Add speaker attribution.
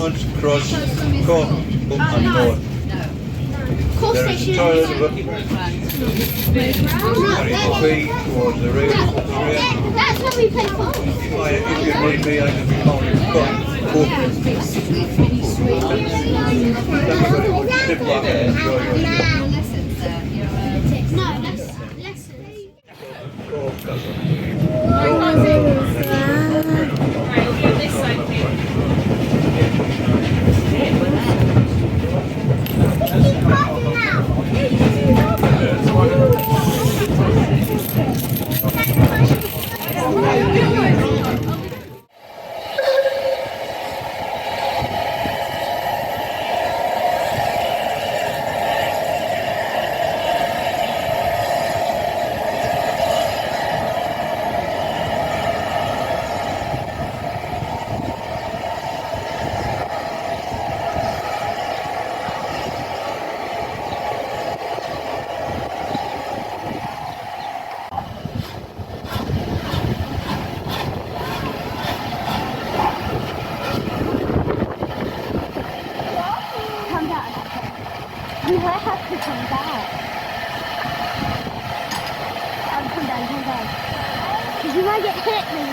Speaker 1: Arms, cross, cock, up and north. There is a toilet feet towards the rear.
Speaker 2: That's what we play for.
Speaker 1: If you need me, I can be on your cock. Step like that, enjoy yourself.
Speaker 2: No, lessons. You might have to come back. Come down. Because you might get hit when you...